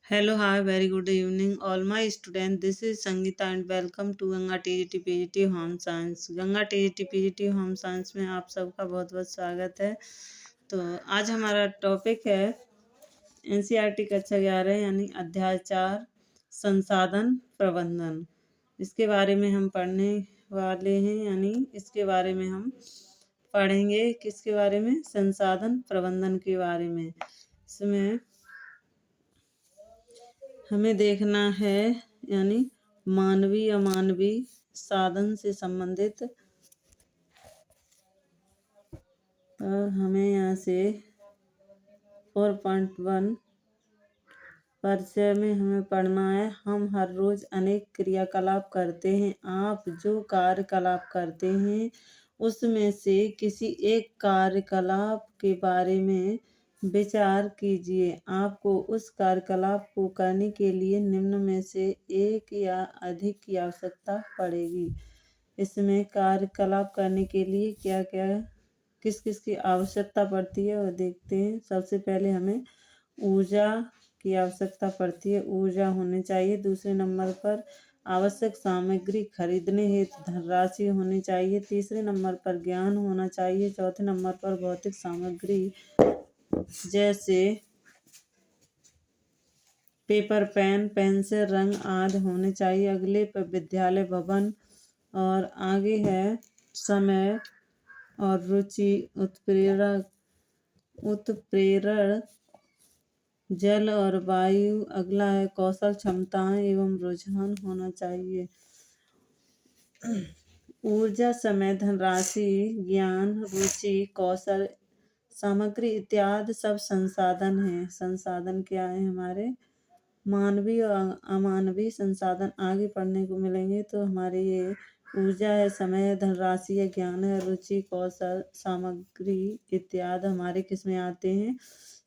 Hello, hi, very good evening, all my students. This is Sangeeta and welcome to Ganga TGT PGT home science. Ganga TGT PGT home science में आप सबका बहुत बहुत स्वागत है। तो आज हमारा टॉपिक है एनसीईआरटी कक्षा 11 यानी अध्याय 4 संसाधन प्रबंधन। इसके बारे में हम पढ़ने वाले हैं, यानी इसके बारे में हम पढ़ेंगे। किसके बारे में? संसाधन प्रबंधन के बारे में। इसमें हमें देखना है, यानी मानवीय अमानवीय साधन से संबंधित। और हमें यहाँ से 4.1 परिचय में हमें पढ़ना है। हम हर रोज अनेक क्रियाकलाप करते हैं। आप जो कार्यकलाप करते हैं उसमें से किसी एक कार्यकलाप के बारे में विचार कीजिए। आपको उस कार्यकलाप को करने के लिए निम्न में से एक या अधिक की आवश्यकता पड़ेगी। इसमें कार्यकलाप करने के लिए क्या क्या किस किस की आवश्यकता पड़ती है वो देखते हैं। सबसे पहले हमें ऊर्जा की आवश्यकता पड़ती है, ऊर्जा होनी चाहिए। दूसरे नंबर पर आवश्यक सामग्री खरीदने हेतु धनराशि होनी चाहिए। तीसरे नंबर पर ज्ञान होना चाहिए। चौथे नंबर पर भौतिक सामग्री जैसे पेपर, पेन, पेंसिल, रंग आदि होने चाहिए। अगले पर विद्यालय भवन और आगे है समय और रुचि, उत्प्रेरण, जल और वायु। अगला है कौशल, क्षमताएं एवं रुझान होना चाहिए। ऊर्जा, समय, धनराशि, ज्ञान, रुचि, कौशल, सामग्री इत्यादि सब संसाधन हैं। संसाधन क्या है? हमारे मानवीय और अमानवीय संसाधन आगे पढ़ने को मिलेंगे। तो हमारे ये ऊर्जा है, समय है, धनराशि है, ज्ञान है, रुचि, कौशल, सामग्री इत्यादि हमारे किस में आते हैं?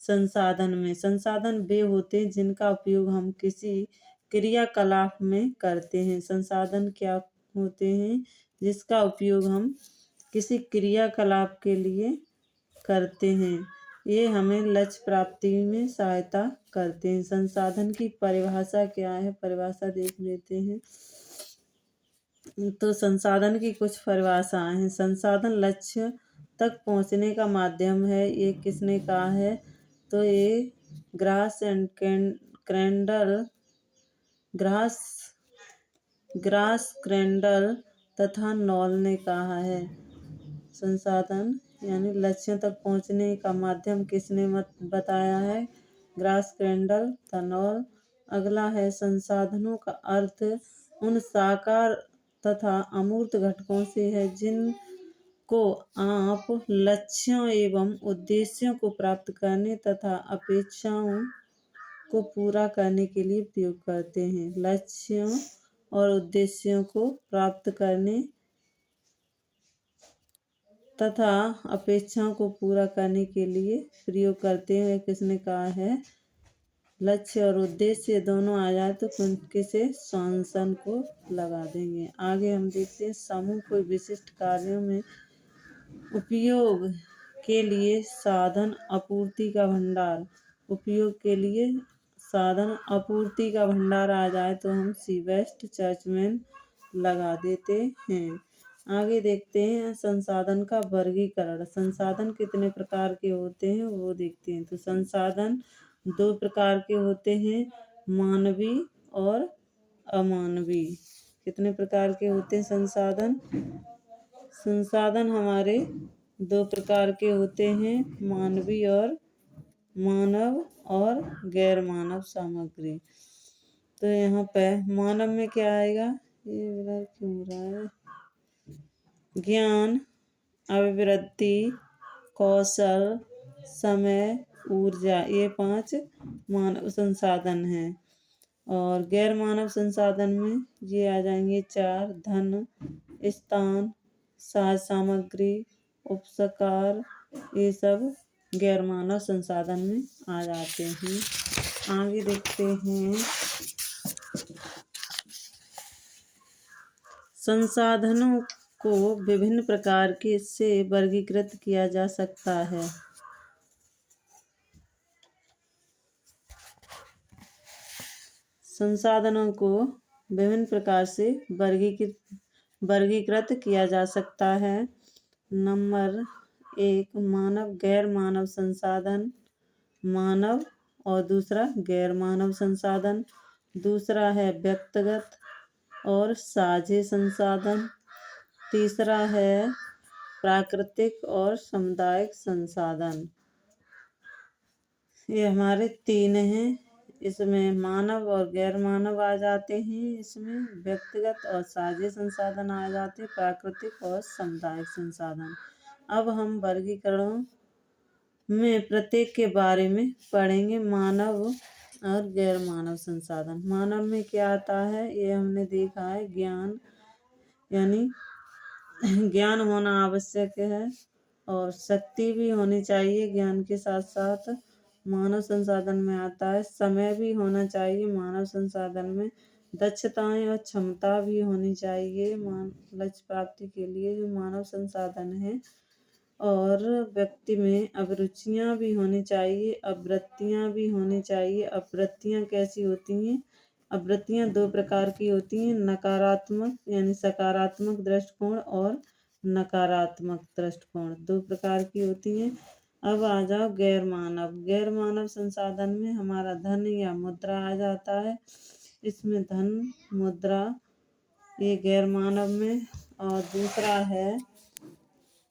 संसाधन में। संसाधन वे होते हैं जिनका उपयोग हम किसी क्रियाकलाप में करते हैं। संसाधन क्या होते हैं? जिसका उपयोग हम किसी क्रियाकलाप के लिए करते हैं। ये हमें लक्ष्य प्राप्ति में सहायता करते हैं। संसाधन की परिभाषा क्या है? परिभाषा देख लेते हैं। तो संसाधन की कुछ परिभाषाएं हैं। संसाधन लक्ष्य तक पहुंचने का माध्यम है। ये किसने कहा है? तो ये ग्रास एंड क्रेंडल तथा नॉल ने कहा है। संसाधन यानी लक्ष्यों तक पहुंचने का माध्यम किसने बताया है? ग्रास, क्रेंडल तथा नॉल। अगला है संसाधनों का अर्थ उन साकार तथा अमूर्त घटकों से है जिनको आप लक्ष्यों एवं उद्देश्यों को प्राप्त करने तथा अपेक्षाओं को पूरा करने के लिए उपयोग करते हैं। लक्ष्यों और उद्देश्यों को प्राप्त करने तथा अपेक्षाओं को पूरा करने के लिए प्रयोग करते हैं। किसने कहा है? लक्ष्य और उद्देश्य दोनों आ जाए तो किसे संसन को लगा देंगे। आगे हम देखते हैं समूह कोई विशिष्ट कार्यों में उपयोग के लिए साधन आपूर्ति का भंडार। उपयोग के लिए साधन आपूर्ति का भंडार आ जाए तो हम सी बेस्ट चर्चमैन लगा देते हैं। आगे देखते हैं संसाधन का वर्गीकरण। संसाधन कितने प्रकार के होते हैं वो देखते हैं। तो संसाधन 2 प्रकार के होते हैं, मानवीय और अमानवीय। कितने प्रकार के होते हैं संसाधन? संसाधन हमारे 2 प्रकार के होते हैं, मानवीय और मानव और गैर मानव सामग्री। तो यहाँ पे मानव में क्या आएगा? ये मेरा क्यों हो रहा है? ज्ञान, अभिवृद्धि, कौशल, समय, ऊर्जा, ये 5 मानव संसाधन हैं। और गैर मानव संसाधन में ये आ जाएंगे 4, धन, स्थान, साज सामग्री, उपस्कार, ये सब गैर मानव संसाधन में आ जाते हैं। आगे देखते हैं संसाधनों को विभिन्न प्रकार के से वर्गीकृत किया जा सकता है। संसाधनों को विभिन्न प्रकार से वर्गीकृत किया जा सकता है। नंबर 1 मानव गैर मानव संसाधन, मानव और दूसरा गैर मानव संसाधन। दूसरा है व्यक्तिगत और साझे संसाधन। तीसरा है प्राकृतिक और सामुदायिक संसाधन। ये हमारे 3 हैं। इसमें मानव और गैर मानव आ जाते हैं, इसमें व्यक्तिगत और साझे संसाधन आ जाते हैं, प्राकृतिक और सामुदायिक संसाधन। अब हम वर्गीकरणों में प्रत्येक के बारे में पढ़ेंगे। मानव और गैर मानव संसाधन। मानव में क्या आता है, ये हमने देखा है, ज्ञान, यानी ज्ञान होना आवश्यक है और शक्ति भी होनी चाहिए ज्ञान के साथ साथ। मानव संसाधन में आता है समय भी होना चाहिए। मानव संसाधन में दक्षताएं और क्षमता भी होनी चाहिए लक्ष्य प्राप्ति के लिए जो मानव संसाधन है। और व्यक्ति में अभिरुचियां भी होनी चाहिए, अवृत्तियां भी होनी चाहिए। अवृत्तियां कैसी होती हैं? अवृत्तियां 2 प्रकार की होती हैं, नकारात्मक यानी सकारात्मक दृष्टिकोण और नकारात्मक दृष्टिकोण, 2 प्रकार की होती हैं। अब आ जाओ गैर मानव। गैर मानव संसाधन में हमारा धन या मुद्रा आ जाता है। इसमें धन, मुद्रा, ये गैर मानव में। और दूसरा है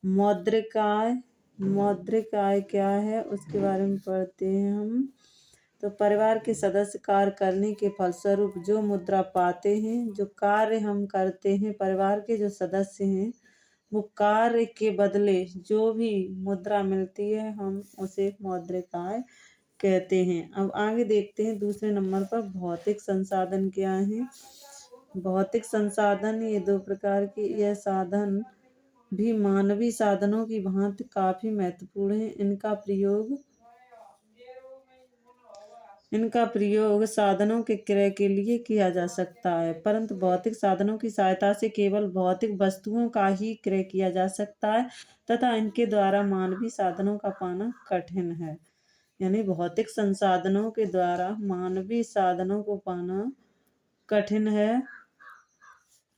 मौद्रिक आय। मौद्रिक आय क्या है उसके बारे में पढ़ते हैं हम। तो परिवार के सदस्य कार्य करने के फलस्वरूप जो मुद्रा पाते हैं, जो कार्य हम करते हैं, परिवार के जो सदस्य हैं वो कार्य के बदले जो भी मुद्रा मिलती है हम उसे मौद्रिक आय कहते हैं। अब आगे देखते हैं दूसरे नंबर पर भौतिक संसाधन क्या है। भौतिक संसाधन ये 2 प्रकार के, यह साधन भी मानवीय साधनों की भांति काफी महत्वपूर्ण है। इनका प्रयोग साधनों के क्रय के लिए किया जा सकता है, परंतु भौतिक साधनों की सहायता से केवल भौतिक वस्तुओं का ही क्रय किया जा सकता है तथा इनके द्वारा मानवीय साधनों का पाना कठिन है। यानी भौतिक संसाधनों के द्वारा मानवीय साधनों को पाना कठिन है।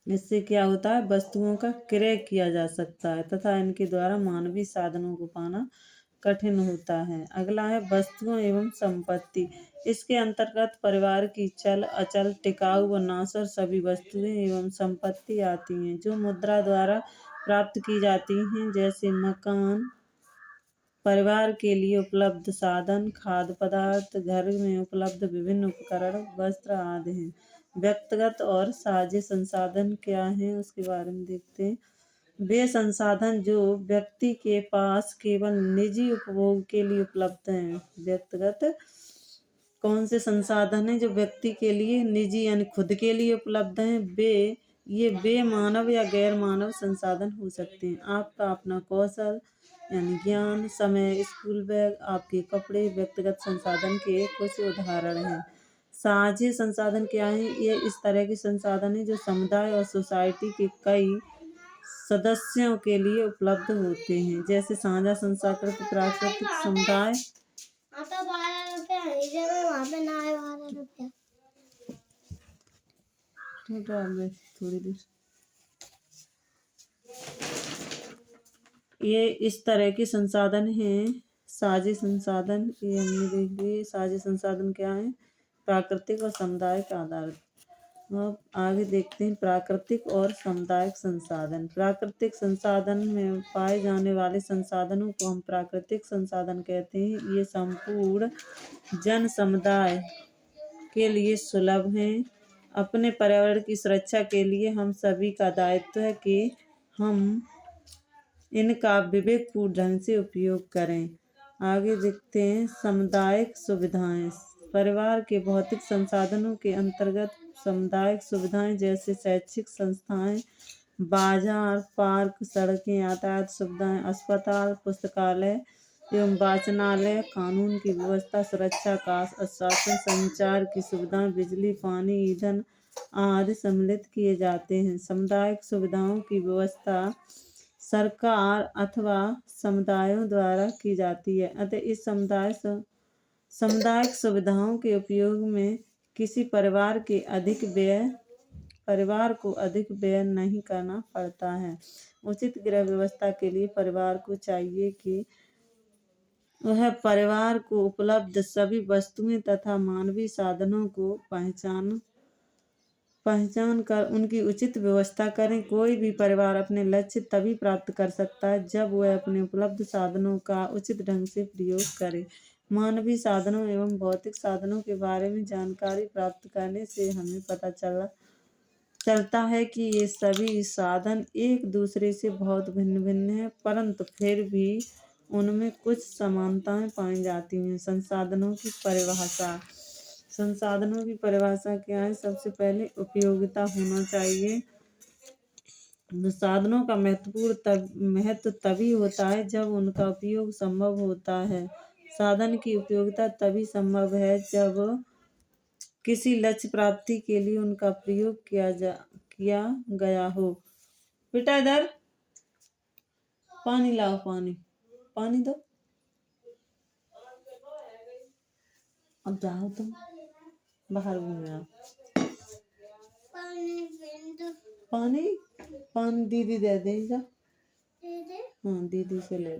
इससे क्या होता है, वस्तुओं का क्रय किया जा सकता है तथा इनके द्वारा मानवीय साधनों को पाना कठिन होता है। अगला है वस्तुओं एवं संपत्ति। इसके अंतर्गत परिवार की चल अचल, टिकाऊ व नाशवर सभी वस्तुएं एवं संपत्ति आती हैं जो मुद्रा द्वारा प्राप्त की जाती हैं, जैसे मकान, परिवार के लिए उपलब्ध साधन, खाद्य पदार्थ, घर में उपलब्ध विभिन्न उपकरण, वस्त्र आदि हैं। व्यक्तिगत और साझे संसाधन क्या हैं उसके बारे में देखते हैं। वे संसाधन जो व्यक्ति के पास केवल निजी उपभोग के लिए उपलब्ध हैं। व्यक्तिगत कौन से संसाधन हैं जो व्यक्ति के लिए निजी यानी खुद के लिए उपलब्ध हैं, वे मानव या गैर मानव संसाधन हो सकते हैं। आपका अपना कौशल यानी ज्ञान, समय, स्कूल बैग, आपके कपड़े व्यक्तिगत संसाधन के कुछ उदाहरण हैं। साझे संसाधन क्या है? ये इस तरह के संसाधन हैं जो समुदाय और सोसाइटी के कई सदस्यों के लिए उपलब्ध होते हैं, जैसे साझा संस्कृत, प्राकृतिक समुदाय। थोड़ी देर ये इस तरह के संसाधन हैं। साझे संसाधन ये हमने देख लिए। साझे संसाधन क्या है? प्राकृतिक और सामुदायिक आधार। अब आगे देखते हैं प्राकृतिक और सामुदायिक संसाधन। प्राकृतिक संसाधन में पाए जाने वाले संसाधनों को हम प्राकृतिक संसाधन कहते हैं। ये संपूर्ण जन समुदाय के लिए सुलभ हैं। अपने पर्यावरण की सुरक्षा के लिए हम सभी का दायित्व है कि हम इनका विवेकपूर्ण ढंग से उपयोग करें। आगे देखते हैं सामुदायिक सुविधाएं। परिवार के भौतिक संसाधनों के अंतर्गत सामुदायिक सुविधाएं जैसे शैक्षिक संस्थाएं, बाजार, पार्क, सड़कें, यातायात सुविधाएं, अस्पताल, पुस्तकालय एवं वाचनालय, कानून की व्यवस्था, सुरक्षा का आश्वासन, संचार की सुविधाएं, बिजली, पानी, ईंधन आदि सम्मिलित किए जाते हैं। सामुदायिक सुविधाओं की व्यवस्था सरकार अथवा समुदायों द्वारा की जाती है, अतः इस सामुदायिक सुविधाओं के उपयोग में किसी परिवार को अधिक व्यय नहीं करना पड़ता है। उचित गृह व्यवस्था के लिए परिवार को चाहिए कि वह परिवार को उपलब्ध सभी वस्तुएं तथा मानवीय साधनों को पहचान कर उनकी उचित व्यवस्था करें। कोई भी परिवार अपने लक्ष्य तभी प्राप्त कर सकता है जब वह अपने उपलब्ध साधनों का उचित ढंग से प्रयोग करे। मानवीय साधनों एवं भौतिक साधनों के बारे में जानकारी प्राप्त करने से हमें पता चलता है कि ये सभी साधन एक दूसरे से बहुत भिन्न भिन्न हैं, परंतु फिर भी उनमें कुछ समानताएं पाई जाती हैं। संसाधनों की परिभाषा क्या है? सबसे पहले उपयोगिता होना चाहिए। साधनों का महत्व तभी होता है जब उनका उपयोग संभव होता है। साधन की उपयोगिता तभी संभव है जब किसी लक्ष्य प्राप्ति के लिए उनका प्रयोग किया गया हो। बेटा इधर पानी लाओ, पानी दो। अब जाओ तुम बाहर घूमे आओ। पानी दीदी दे दे जा। हाँ, दीदी से ले।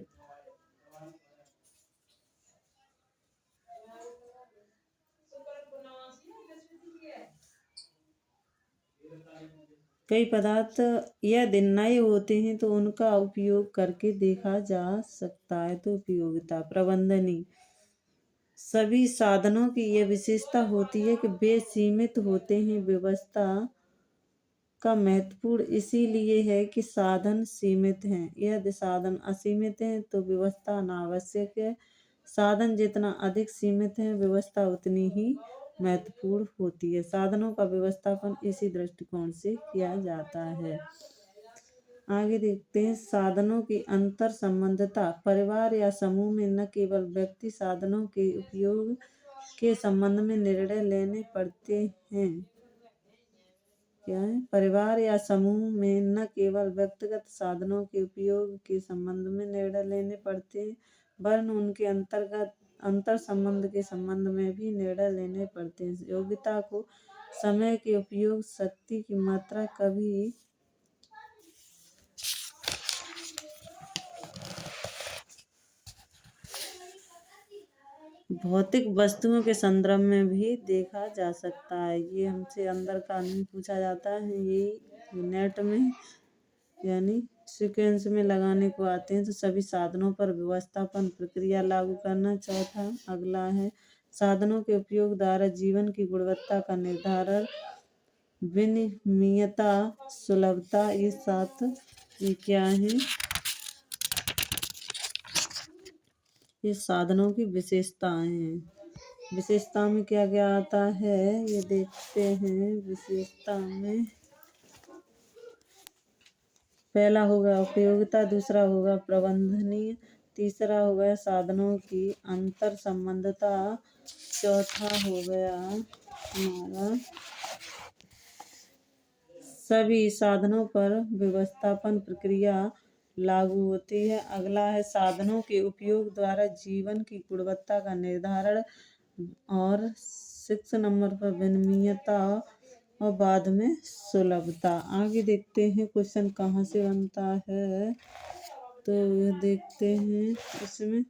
कई पदार्थ यदि नए होते हैं तो उनका उपयोग करके देखा जा सकता है। तो उपयोगिता प्रबंधनीय सभी साधनों की यह विशेषता होती है कि वे सीमित होते हैं। व्यवस्था का महत्वपूर्ण इसीलिए है कि साधन सीमित हैं। यदि साधन असीमित हैं तो व्यवस्था अनावश्यक है। साधन जितना अधिक सीमित है, व्यवस्था उतनी ही महत्वपूर्ण होती है। साधनों का व्यवस्थापन इसी दृष्टिकोण से किया जाता है। आगे देखते हैं साधनों की अंतर संबंधता। परिवार या समूह में न केवल व्यक्ति साधनों के उपयोग के संबंध में निर्णय लेने पड़ते हैं। क्या है? परिवार या समूह में न केवल व्यक्तिगत साधनों के उपयोग के संबंध में निर्णय लेने पड़ते हैं, वरन उनके अंतर संबंध के संबंध में भी निर्णय लेने पड़ते हैं। योग्यता को समय के उपयोग शक्ति की मात्रा कभी भौतिक वस्तुओं के संदर्भ में भी देखा जा सकता है। ये हमसे अंदर का नहीं पूछा जाता है, ये नेट में यानी सीक्वेंस में लगाने को आते हैं। तो सभी साधनों पर व्यवस्थापन प्रक्रिया लागू करना। चौथा अगला है साधनों के उपयोग द्वारा जीवन की गुणवत्ता का निर्धारण, विनिमयता, सुलभता। ये सात ये क्या है? ये साधनों की विशेषताएं हैं। विशेषता में क्या क्या आता है ये देखते हैं। विशेषता में पहला होगा उपयोगिता, दूसरा होगा प्रबंधनीय, तीसरा हो गया साधनों की अंतर संबंधता, चौथा हो गया हमारा सभी साधनों पर व्यवस्थापन प्रक्रिया लागू होती है। अगला है साधनों के उपयोग द्वारा जीवन की गुणवत्ता का निर्धारण, और 6 नंबर पर विनिमयता, और बाद में सुलभता। आगे देखते हैं क्वेश्चन कहाँ से बनता है। तो देखते हैं इसमें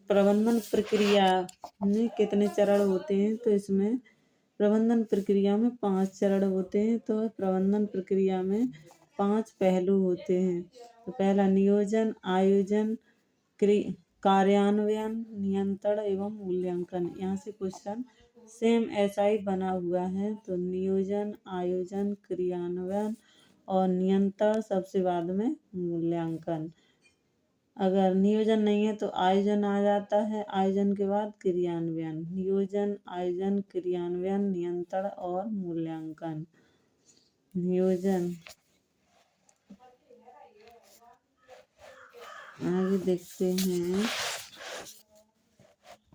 प्रबंधन प्रक्रिया में कितने चरण होते हैं। तो इसमें प्रबंधन प्रक्रिया में 5 चरण होते हैं। तो प्रबंधन प्रक्रिया में 5 पहलू होते हैं। तो पहला नियोजन, आयोजन, कार्यान्वयन, नियंत्रण एवं मूल्यांकन। यहाँ से क्वेश्चन सेम ऐसा ही बना हुआ है। तो नियोजन, आयोजन, क्रियान्वयन और नियंत्रण, सबसे बाद में मूल्यांकन। अगर नियोजन नहीं है तो आयोजन आ जाता है, आयोजन के बाद क्रियान्वयन। नियोजन, आयोजन, क्रियान्वयन, नियंत्रण और मूल्यांकन। नियोजन आगे देखते हैं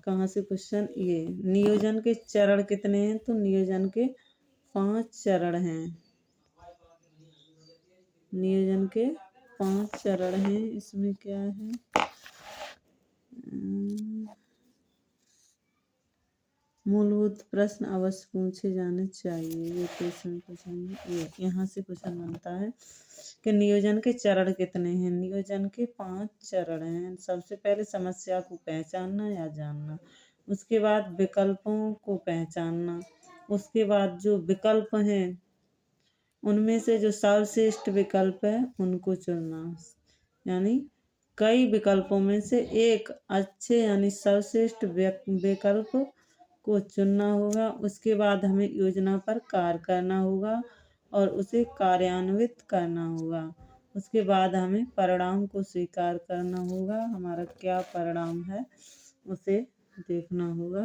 कहाँ से क्वेश्चन। ये नियोजन के चरण कितने हैं। तो नियोजन के 5 चरण हैं। नियोजन के 5 चरण हैं। इसमें क्या है मूलभूत प्रश्न अवश्य पूछे जाने चाहिए। ये क्वेश्चन ये यहाँ से क्वेश्चन बनता है कि नियोजन के चरण कितने हैं। नियोजन के 5 चरण हैं। सबसे पहले समस्या को पहचानना या जानना, उसके बाद विकल्पों को पहचानना, उसके बाद जो विकल्प हैं उनमें से जो सर्वश्रेष्ठ विकल्प है उनको चुनना, यानी कई विकल्पों में से एक अच्छे यानी सर्वश्रेष्ठ विकल्प को चुनना होगा। उसके बाद हमें योजना पर कार्य करना होगा और उसे कार्यान्वित करना होगा। उसके बाद हमें परिणाम को स्वीकार करना होगा, हमारा क्या परिणाम है उसे देखना होगा।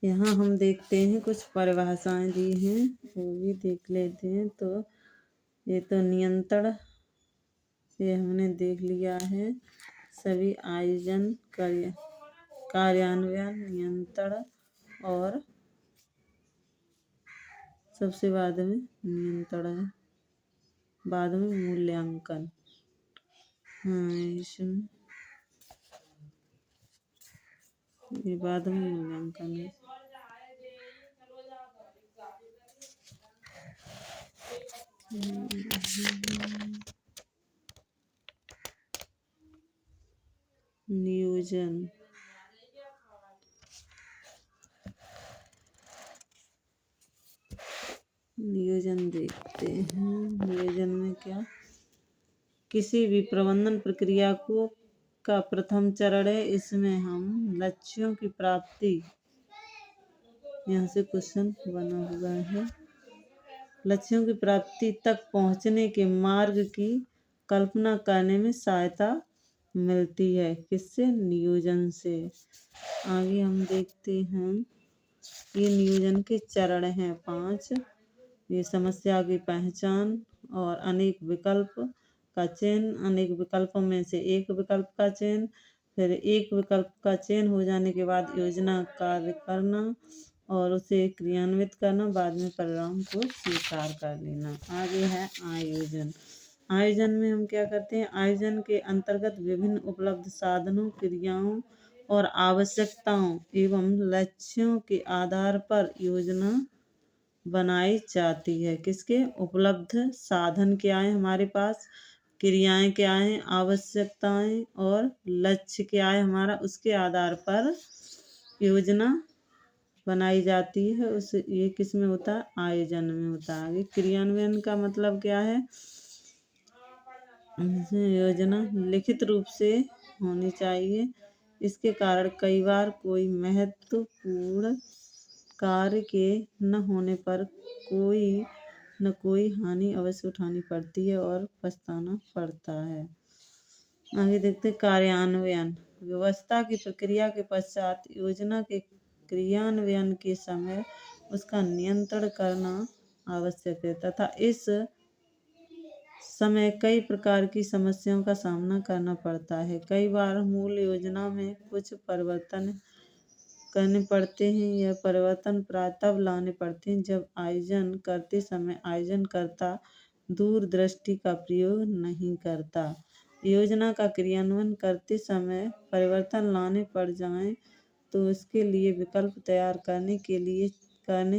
यहाँ हम देखते हैं कुछ परिभाषाएं दी हैं, वो भी देख लेते हैं। तो ये तो नियंत्रण, ये हमने देख लिया है। सभी आयोजन कार्यान्वयन नियंत्रण और सबसे बाद में नियंत्रण है, बाद में मूल्यांकन। हाँ, इसमें ये बाद में मूल्यांकन है। नियोजन देखते हैं। नियोजन में क्या, किसी भी प्रबंधन प्रक्रिया का प्रथम चरण है। इसमें हम लक्ष्यों की प्राप्ति, यहाँ से क्वेश्चन बना हुआ है, लक्ष्यों की प्राप्ति तक पहुँचने के मार्ग की कल्पना करने में सहायता मिलती है। किससे? नियोजन से। आगे हम देखते हैं, ये नियोजन के चरण हैं 5। ये समस्या की पहचान और अनेक विकल्प का चयन, अनेक विकल्पों में से एक विकल्प का चयन, फिर एक विकल्प का चयन हो जाने के बाद योजना कार्य करना और उसे क्रियान्वित करना, बाद में परिणाम को स्वीकार कर लेना। आगे है आयोजन। आयोजन में हम क्या करते हैं, आयोजन के अंतर्गत विभिन्न उपलब्ध साधनों, क्रियाओं और आवश्यकताओं एवं लक्ष्यों के आधार पर योजना बनाई जाती है। किसके? उपलब्ध साधन क्या है हमारे पास, क्रियाएं क्या हैं, आवश्यकताएं और लक्ष्य क्या है हमारा, उसके आधार पर योजना बनाई जाती है। उस ये किस में होता है? आयोजन में होता है। आगे क्रियान्वयन का मतलब क्या है, योजना लिखित रूप से होनी चाहिए। इसके कारण कई बार कोई महत्वपूर्ण कार्य के न होने पर कोई न कोई हानि अवश्य उठानी पड़ती है और पछताना पड़ता है। आगे देखते कार्यान्वयन। व्यवस्था की प्रक्रिया के पश्चात योजना के क्रियान्वयन के समय उसका नियंत्रण करना आवश्यक है तथा इस समय कई प्रकार की समस्याओं का सामना करना पड़ता है। कई बार मूल योजना में कुछ परिवर्तन करने पड़ते हैं। यह परिवर्तन प्रायः तब लाने पड़ते हैं जब आयोजन करते समय आयोजनकर्ता दूरदृष्टि का प्रयोग नहीं करता। योजना का क्रियान्वयन करते समय परिवर्तन लाने पड़ जाएं तो इसके लिए विकल्प तैयार करने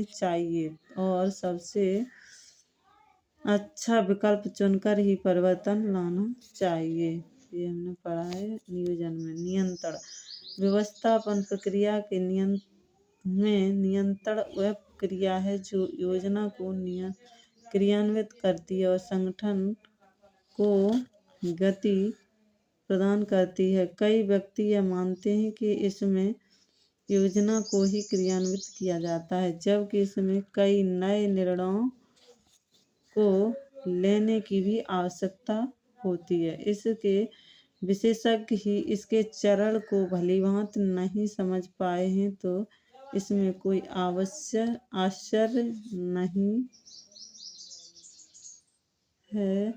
चाहिए और सबसे अच्छा विकल्प चुनकर ही परिवर्तन लाना चाहिए। ये हमने पढ़ा है नियोजन में। नियंत्रण, व्यवस्थापन प्रक्रिया के नियंत्रण वह क्रिया है जो योजना को क्रियान्वित करती है और संगठन को गति प्रदान करती है। कई व्यक्ति यह मानते हैं कि इसमें योजना को ही क्रियान्वित किया जाता है, जबकि इसमें कई नए निर्णयों को लेने की भी आवश्यकता होती है। इसके विशेषज्ञ ही इसके चरण को भलीभांति नहीं समझ पाए हैं तो इसमें कोई आश्चर्य नहीं है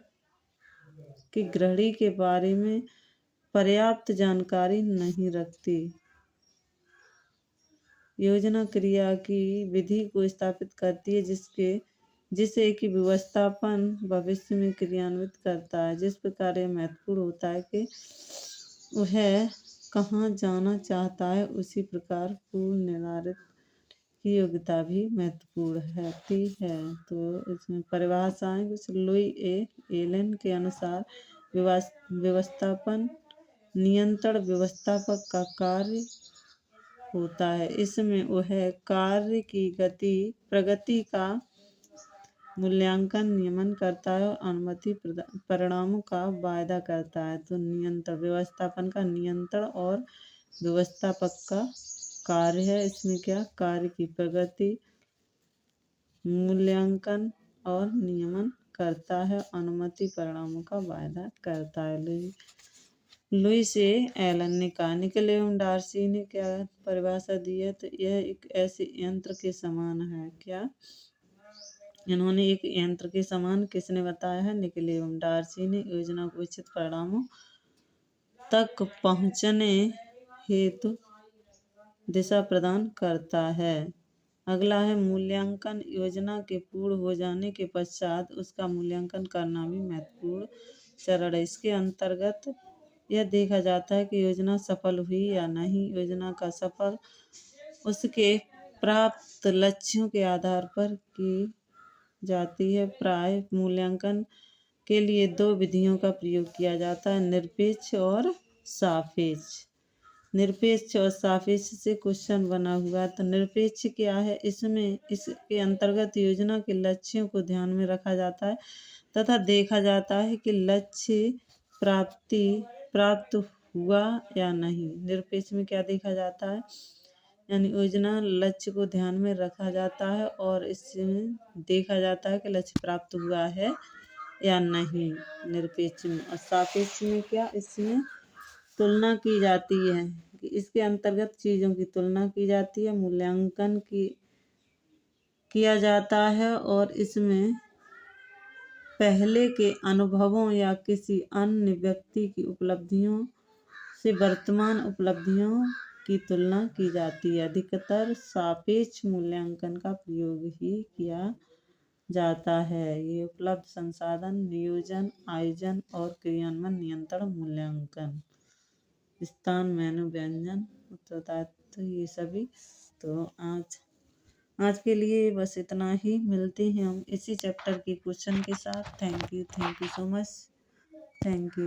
कि गृहिणी के बारे में पर्याप्त जानकारी नहीं रखती। योजना क्रिया की विधि को स्थापित करती है जिसे कि व्यवस्थापन भविष्य में क्रियान्वित करता है। जिस प्रकार यह महत्वपूर्ण होता है कि वह कहाँ जाना चाहता है, उसी प्रकार पूर्व निर्धारित की योग्यता भी महत्वपूर्ण है। तो इसमें परिभाषाएं कुछ लुई एलन के अनुसार व्यवस्थापन नियंत्रण व्यवस्थापक का कार्य होता है। इसमें वह कार्य की प्रगति का मूल्यांकन नियमन करता है और अनुमति परिणामों का वायदा करता है। तो नियंत्रण व्यवस्थापन का नियंत्रण और व्यवस्थापक का कार्य है। इसमें क्या कार्य की प्रगति मूल्यांकन और नियमन करता है, अनुमति परिणामों का वायदा करता है। लुईस एलन ने कहा। निकल एवं डार्सी ने क्या परिभाषा दी है, तो यह एक ऐसे यंत्र के समान है। क्या इन्होंने एक यंत्र के समान किसने बताया है, निकल एवं डार्सी ने योजना को इच्छित परिणामों तक पहुंचने हेतु दिशा प्रदान करता है। अगला है मूल्यांकन। योजना के पूर्ण हो जाने के पश्चात उसका मूल्यांकन करना भी महत्वपूर्ण चरण है। इसके अंतर्गत यह देखा जाता है कि योजना सफल हुई या नहीं। योजना का सफल उसके प्राप्त लक्ष्यों के आधार पर की जाती है। प्राय मूल्यांकन के लिए 2 विधियों का प्रयोग किया जाता है, निरपेक्ष और सापेक्ष। निरपेक्ष और सापेक्ष से क्वेश्चन बना हुआ। तो निरपेक्ष क्या है, इसके अंतर्गत योजना के लक्ष्यों को ध्यान में रखा जाता है तथा देखा जाता है कि लक्ष्य प्राप्त हुआ या नहीं। निरपेक्ष में क्या देखा जाता है, यानी योजना लक्ष्य को ध्यान में रखा जाता है और इसमें देखा जाता है कि लक्ष्य प्राप्त हुआ है या नहीं निरपेक्ष में। और सापेक्ष में क्या, इसमें तुलना की जाती है कि इसके अंतर्गत चीज़ों की तुलना की जाती है, मूल्यांकन किया जाता है और इसमें पहले के अनुभवों या किसी अन्य व्यक्ति की उपलब्धियों से वर्तमान उपलब्धियों की तुलना की जाती है। अधिकतर सापेक्ष मूल्यांकन का प्रयोग ही किया जाता है। ये उपलब्ध संसाधन नियोजन, आयोजन और क्रियान्वयन नियंत्रण मूल्यांकन, स्थान, मेनू, व्यंजन, उत्तरदायित्व, ये सभी। तो आज के लिए बस इतना ही। मिलते हैं हम इसी चैप्टर के क्वेश्चन के साथ। Thank you so much. Thank you.